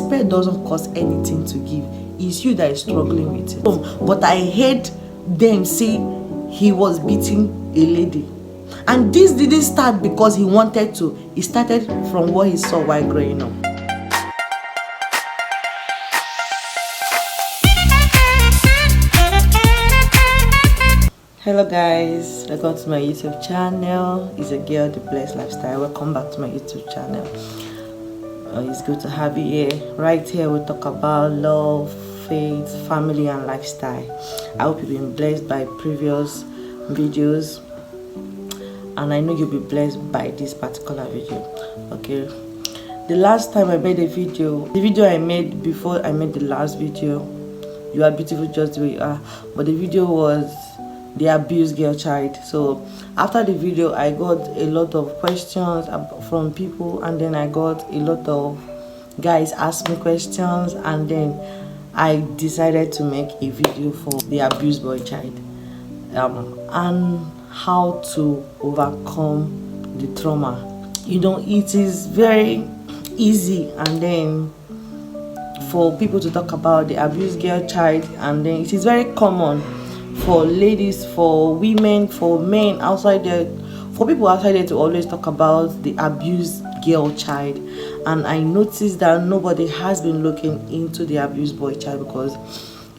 Respect doesn't cost anything to give. It's you that is struggling with it. But I heard them say he was beating a lady. And this didn't start because he wanted to. It started from what he saw while growing up. Hello guys, welcome to my YouTube channel. It's a girl, The Blessed Lifestyle. Welcome back to my YouTube channel. It's good to have you here. Right here we talk about love, faith, family and lifestyle. I hope you've been blessed by previous videos, and I know you'll be blessed by this particular video. Okay, the last time I made a video, the video I made before I made the last video, you are beautiful just the way you are, but the video was the abused girl child. So after the video I got a lot of questions from people, and then I got a lot of guys ask me questions, and then I decided to make a video for the abused boy child and how to overcome the trauma. You know, it is very easy and then for people to talk about the abused girl child, and then it is very common for ladies, for women, for men outside there, for people outside there to always talk about the abused girl child. And I noticed that nobody has been looking into the abused boy child, because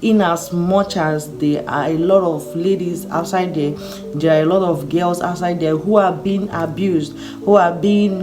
in as much as there are a lot of ladies outside there, there are a lot of girls outside there who are being abused, who are being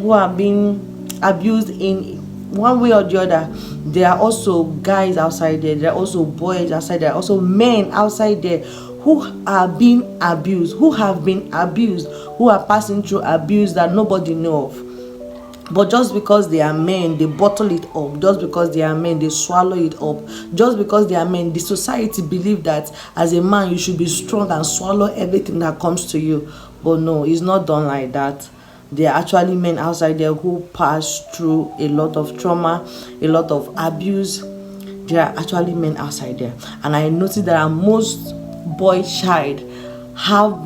abused in one way or the other. There are also guys outside there, there are also boys outside there, also men outside there who are being abused, who have been abused, who are passing through abuse that nobody knows of. But just because they are men, they bottle it up. Just because they are men, they swallow it up. Just because they are men, the society believes that as a man you should be strong and swallow everything that comes to you. But no, it's not done like that. There are actually men outside there who pass through a lot of trauma, a lot of abuse. There are actually men outside there, and I noticed that most boy child have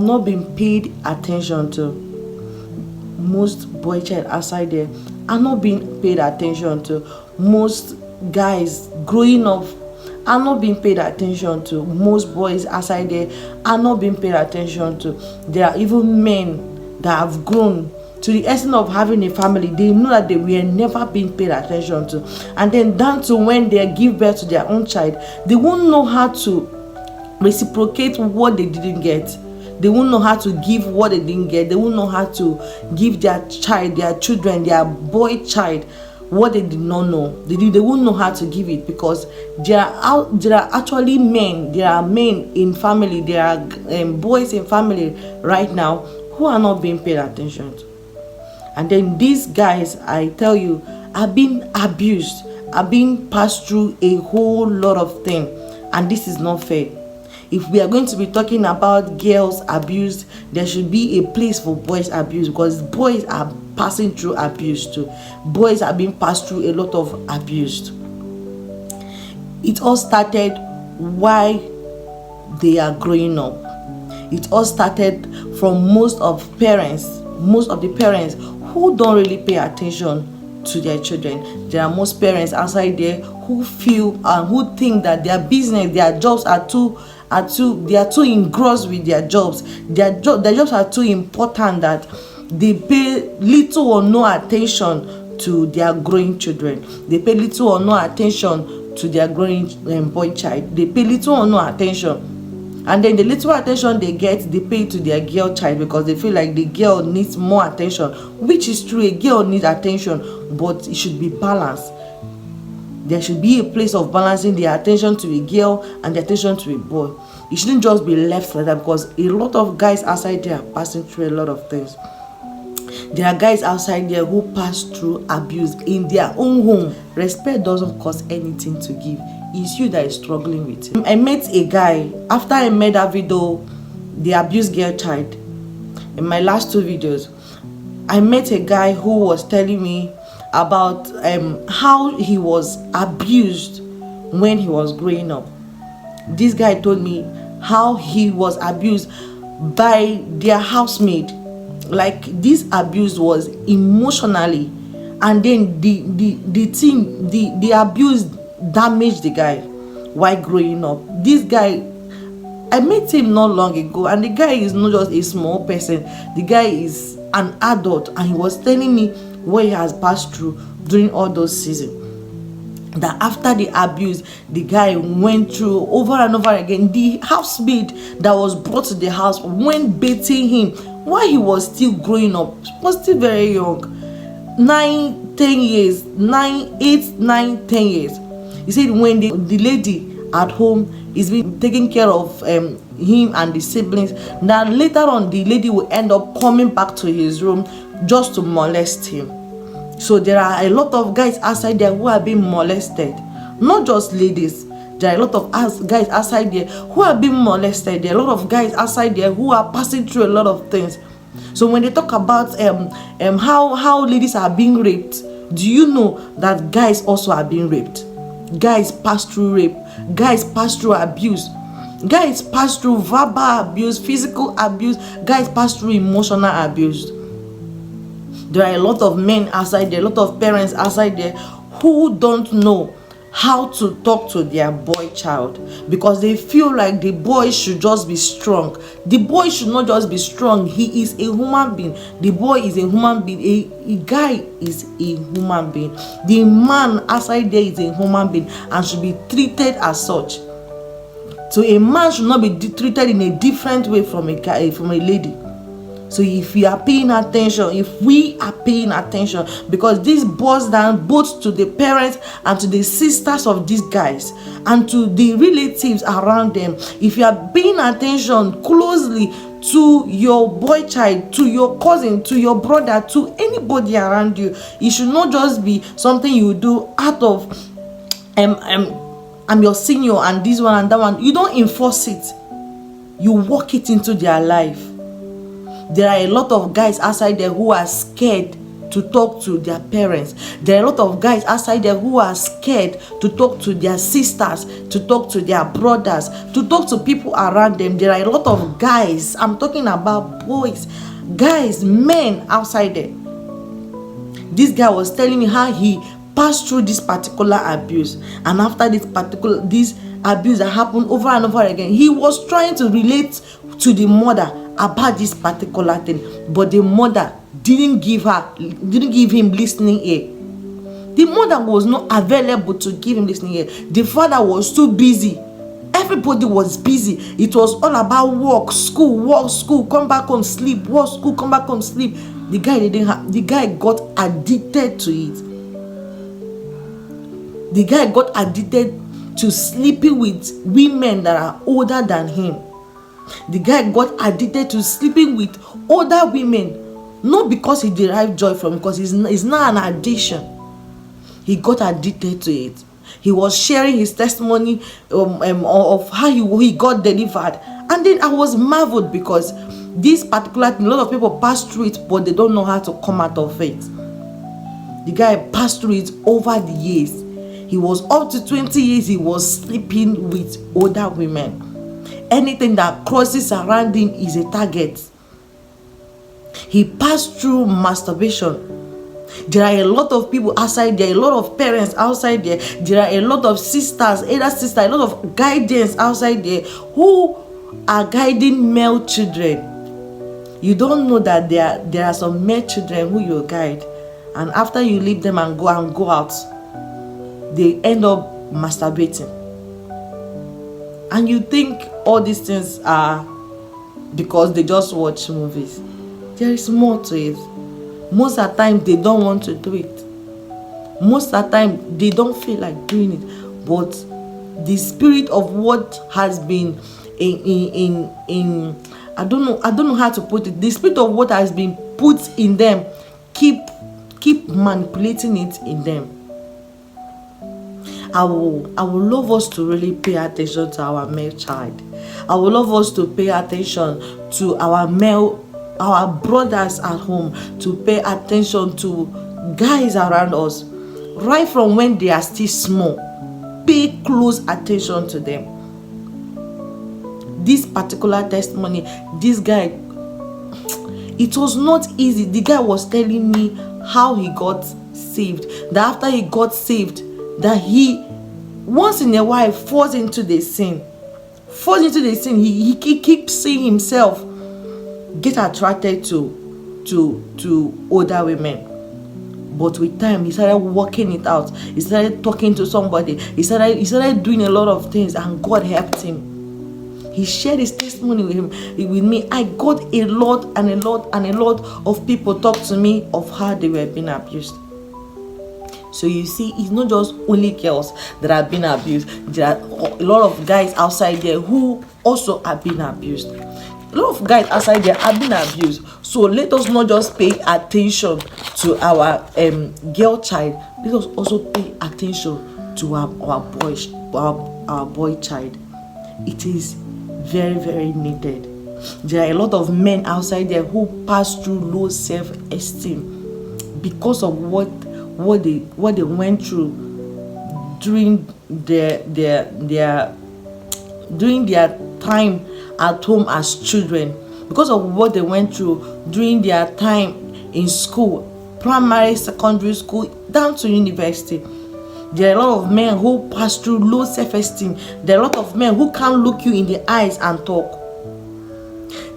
not been paid attention to. Most boy child outside there are not being paid attention to. Most guys growing up are not being paid attention to. Most boys outside there are not being paid attention to. There are even men that have grown to the extent of having a family. They know that they were never being paid attention to, and then down to when they give birth to their own child, they won't know how to reciprocate what they didn't get. They won't know how to give what they didn't get. They won't know how to give their child, their children, their boy child what they did not know. They won't know how to give it, because there are actually men. There are men in family. There are boys in family right now who are not being paid attention to. And then these guys, I tell you, are being abused, are being passed through a whole lot of things, and this is not fair. If we are going to be talking about girls abused, there should be a place for boys abused, because boys are passing through abuse too. Boys are being passed through a lot of abuse. It all started while they are growing up. It all started from most of the parents who don't really pay attention to their children. There are most parents outside there who feel and who think that their business, their jobs they are too engrossed with their jobs. Their jobs are too important that they pay little or no attention to their growing children. They pay little or no attention to their growing boy child. They pay little or no attention. And then the little attention they get, they pay to their girl child, because they feel like the girl needs more attention, which is true. A girl needs attention, but it should be balanced. There should be a place of balancing the attention to a girl and the attention to a boy. It shouldn't just be left like that, because a lot of guys outside there are passing through a lot of things. There are guys outside there who pass through abuse in their own home. Respect doesn't cost anything to give. It's you that is struggling with it. I met a guy after I made that video, the abused girl child. In my last two videos, I met a guy who was telling me about how he was abused when he was growing up. This guy told me how he was abused by their housemaid. Like, this abuse was emotionally and then the abuse damaged the guy while growing up. This guy, I met him not long ago, and the guy is not just a small person. The guy is an adult, and he was telling me what he has passed through during all those seasons. That after the abuse, the guy went through over and over again. The housemaid that was brought to the house went beating him while he was still growing up. He was still very young, 9, 10 years, 9, 8, 9, 10 years. He said when the lady at home is being taking care of him and the siblings, now later on the lady will end up coming back to his room just to molest him. So there are a lot of guys outside there who are being molested, not just ladies. There are a lot of guys outside there who are being molested. There are a lot of guys outside there who are passing through a lot of things. So when they talk about how ladies are being raped, do you know that guys also are being raped? Guys pass through rape. Guys pass through abuse. Guys pass through verbal abuse, physical abuse. Guys pass through emotional abuse. There are a lot of men outside there, a lot of parents outside there who don't know how to talk to their boy child because they feel like the boy should just be strong. The boy should not just be strong. He is a human being. The boy is a human being. A guy is a human being. The man outside there is a human being and should be treated as such. So a man should not be treated in a different way from a guy, from a lady. So if we are paying attention, because this boils down both to the parents and to the sisters of these guys and to the relatives around them. If you are paying attention closely to your boy child, to your cousin, to your brother, to anybody around you, it should not just be something you do out of I'm your senior and this one and that one. You don't enforce it. You walk it into their life. There are a lot of guys outside there who are scared to talk to their parents. There are a lot of guys outside there who are scared to talk to their sisters, to talk to their brothers, to talk to people around them. There are a lot of guys, I'm talking about boys, guys, men outside there. This guy was telling me how he passed through this particular abuse, and after this abuse that happened over and over again, he was trying to relate to the mother about this particular thing, but the mother didn't give him listening ear. The mother was not available to give him listening ear. The father was too busy. Everybody was busy. It was all about work, school, come back home, sleep, work, school, come back home, sleep. The guy got addicted to it. The guy got addicted to sleeping with women that are older than him. The guy got addicted to sleeping with older women, not because he derived joy from it, because it's not an addiction. He got addicted to it. He was sharing his testimony of how he got delivered, and then I was marveled because this particular thing, a lot of people pass through it, but they don't know how to come out of it. The guy passed through it over the years. He was up to 20 years. He was sleeping with older women. Anything that crosses around him is a target. He passed through masturbation. There are a lot of people outside there, a lot of parents outside there. There are a lot of sisters, a lot of guidance outside there who are guiding male children. You don't know that there are some male children who you guide, and after you leave them and go out, they end up masturbating. And you think all these things are because they just watch movies. There is more to it. Most of the time they don't want to do it. Most of the time they don't feel like doing it. But the spirit of what has been in I don't know how to put it. The spirit of what has been put in them keep manipulating it in them. I will love us to really pay attention to our male child. I will love us to pay attention to our brothers at home, to pay attention to guys around us, right from when they are still small. Pay close attention to them. This particular testimony, this guy, it was not easy. The guy was telling me how he got saved, that after he got saved, that he once in a while falls into the sin. He keeps seeing himself get attracted to older women. But with time, he started working it out. He started talking to somebody. He started doing a lot of things, and God helped him. He shared his testimony with me. I got a lot of people talk to me of how they were being abused. So you see, it's not just only girls that are being abused. There are a lot of guys outside there who also are being abused. A lot of guys outside there are being abused. So let us not just pay attention to our girl child. Let us also pay attention to our boy child. It is very, very needed. There are a lot of men outside there who pass through low self-esteem because of what they went through during their time at home as children, because of what they went through during their time in school, primary, secondary school, down to university. There are a lot of men who pass through low self-esteem. There are a lot of men who can't look you in the eyes and talk.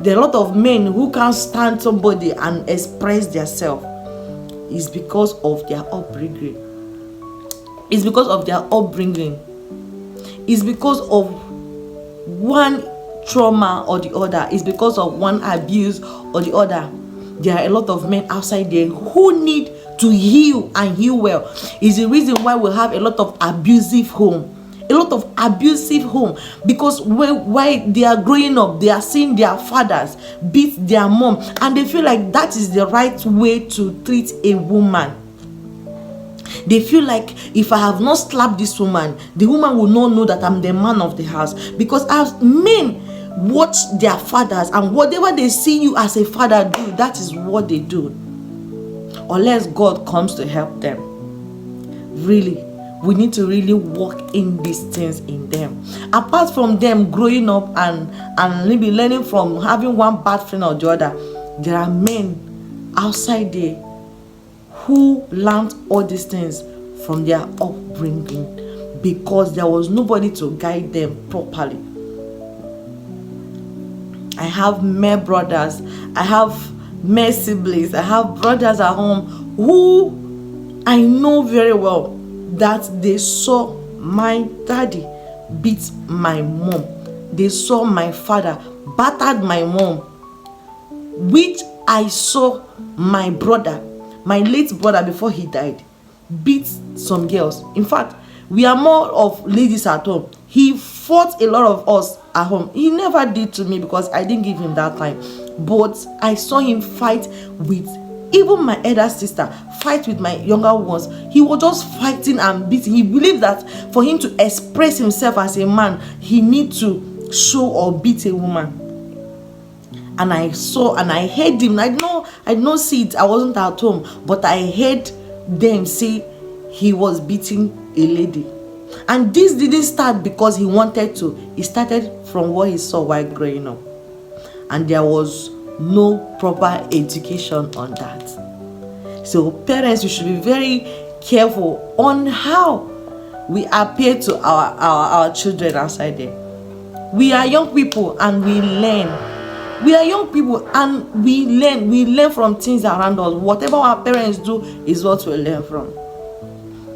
There are a lot of men who can't stand somebody and express themselves. It's because of their upbringing. It's because of their upbringing. It's because of one trauma or the other. It's because of one abuse or the other. There are a lot of men outside there who need to heal and heal well. Is the reason why we have a lot of abusive home. Because while they are growing up, they are seeing their fathers beat their mom, and they feel like that is the right way to treat a woman. They feel like, if I have not slapped this woman, the woman will not know that I'm the man of the house. Because as men watch their fathers, and whatever they see you as a father do, that is what they do. Unless God comes to help them. Really, we need to really work in these things in them. Apart from them growing up and maybe learning from having one bad friend or the other, there are men outside there who learned all these things from their upbringing, because there was nobody to guide them properly. I have male brothers, I have male siblings, I have brothers at home who I know very well that they saw my daddy beat my mom. They saw my father battered my mom, which I saw my brother, my late brother before he died, beat some girls. In fact, we are more of ladies at home. He fought a lot of us at home. He never did to me because I didn't give him that time. But I saw him fight with even my elder sister, fight with my younger ones. He was just fighting and beating. He believed that for him to express himself as a man, he needs to show or beat a woman. And I saw and I heard him. I did not see it. I wasn't at home, but I heard them say he was beating a lady. And this didn't start because he wanted to. It started from what he saw while growing up. And there was no proper education on that. So parents, you should be very careful on how we appear to our children outside there. We are young people and we learn. We are young people and we learn. We learn from things around us. Whatever our parents do is what we learn from.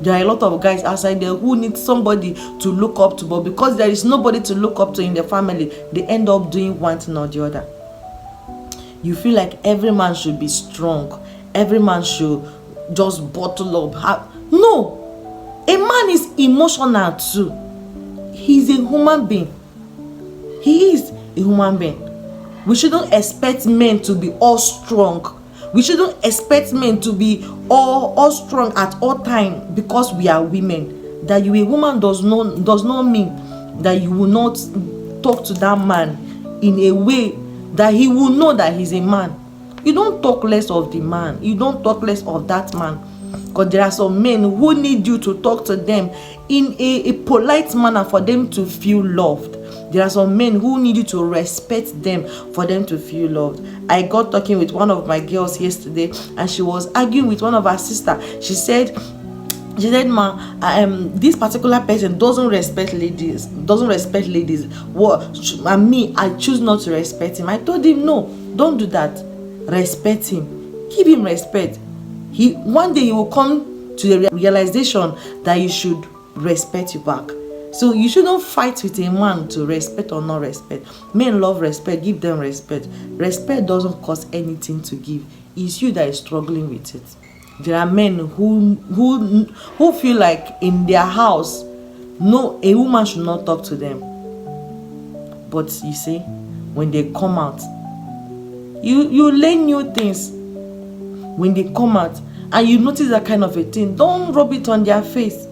There are a lot of guys outside there who need somebody to look up to, but because there is nobody to look up to in the family, they end up doing one thing or the other. You feel like every man should be strong. Every man should just bottle up. No. A man is emotional too. He's a human being. He is a human being. We shouldn't expect men to be all strong. We shouldn't expect men to be all strong at all time because we are women. That you a woman does not mean that you will not talk to that man in a way that he will know that he's a man. You don't talk less of the man. You don't talk less of that man. Because there are some men who need you to talk to them in a polite manner for them to feel loved. There are some men who need you to respect them for them to feel loved. I got talking with one of my girls yesterday, and she was arguing with one of her sister. She said, ma, this particular person doesn't respect ladies. What? And me, I choose not to respect him. I told him, no, don't do that. Respect him. Give him respect. One day he will come to the realization that you should respect you back. So you shouldn't fight with a man to respect or not respect. Men love respect. Give them respect. Respect doesn't cost anything to give. It's you that is struggling with it. There are men who feel like in their house, no, a woman should not talk to them. But you see, when they come out, you learn new things. When they come out and you notice that kind of a thing, don't rub it on their face.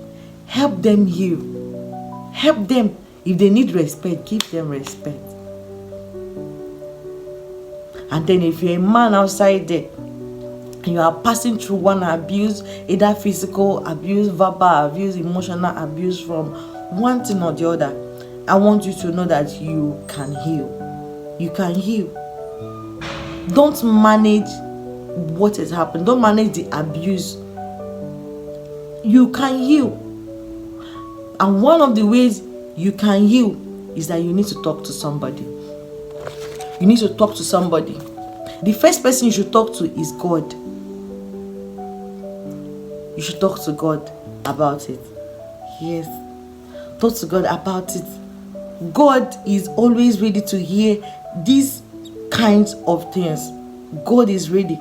Help them heal. Help them. If they need respect, give them respect. And then if you're a man outside there, you are passing through one abuse, either physical abuse, verbal abuse, emotional abuse, from one thing or the other, I want you to know that you can heal. You can heal. Don't manage what has happened. Don't manage the abuse. You can heal. And one of the ways you can heal is that you need to talk to somebody. You need to talk to somebody. The first person you should talk to is God. You should talk to God about it. Yes. Talk to God about it. God is always ready to hear these kinds of things. God is ready.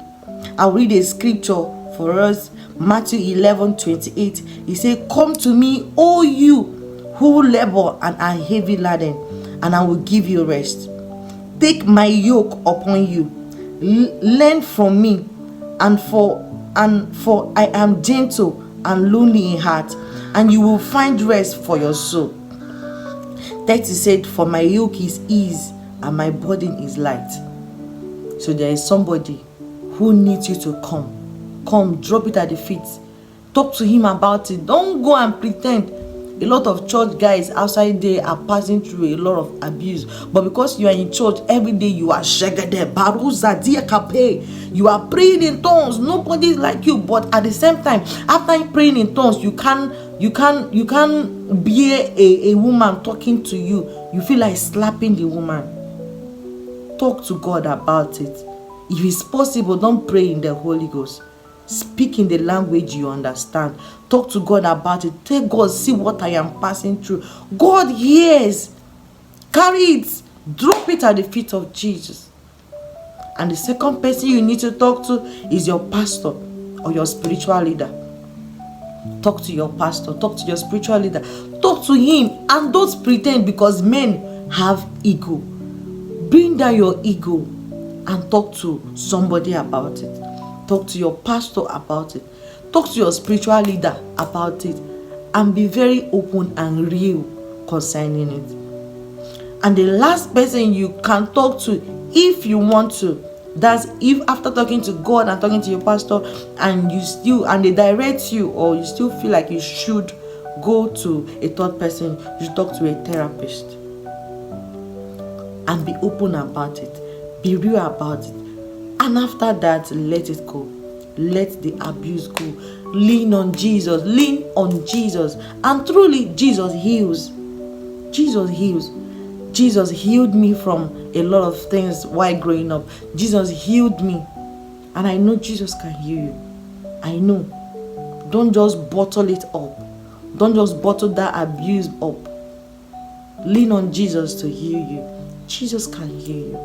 I'll read a scripture for us. Matthew 11:28. He said, "Come to me, all you who labor and are heavy laden, and I will give you rest. Take my yoke upon you. Learn from me, and for I am gentle and lowly in heart, and you will find rest for your soul." 30 said, "For my yoke is ease and my burden is light." So there is somebody who needs you to come, drop it at the feet. Talk to him about it. Don't go and pretend. A lot of church guys outside there are passing through a lot of abuse, but because you are in church every day, you are shagade baruza diakape. You are praying in tongues. Nobody is like you, but at the same time, after praying in tongues, you can bear a woman talking to you. You feel like slapping the woman. Talk to God about it. If it's possible, don't pray in the Holy Ghost. Speak in the language you understand. Talk to God about it. Tell God, see what I am passing through. God hears. Carry it. Drop it at the feet of Jesus. And the second person you need to talk to is your pastor or your spiritual leader. Talk to your pastor. Talk to your spiritual leader. Talk to him, and don't pretend, because men have ego. Bring down your ego and talk to somebody about it. Talk to your pastor about it. Talk to your spiritual leader about it. And be very open and real concerning it. And the last person you can talk to, if you want to, that's if after talking to God and talking to your pastor, and they direct you, or you still feel like you should go to a third person, you should talk to a therapist. And be open about it. Be real about it. And after that, let it go. Let the abuse go. Lean on Jesus. Lean on Jesus. And truly, Jesus heals. Jesus heals. Jesus healed me from a lot of things while growing up. Jesus healed me. And I know Jesus can heal you. I know. Don't just bottle it up. Don't just bottle that abuse up. Lean on Jesus to heal you. Jesus can heal you.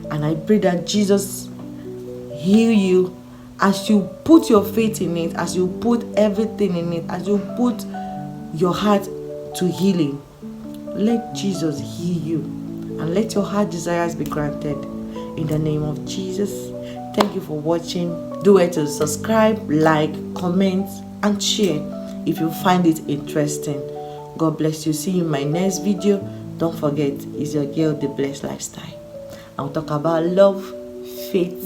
And I pray that Jesus heal you as you put your faith in it, as you put everything in it, as you put your heart to healing. Let Jesus heal you, and let your heart desires be granted. In the name of Jesus. Thank you for watching. Do it to subscribe, like, comment, and share if you find it interesting. God bless you. See you in my next video. Don't forget, it's your girl, The Blessed Lifestyle. I'll talk about love, faith,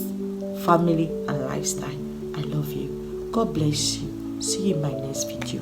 family, and lifestyle. I love you. God bless you. See you in my next video.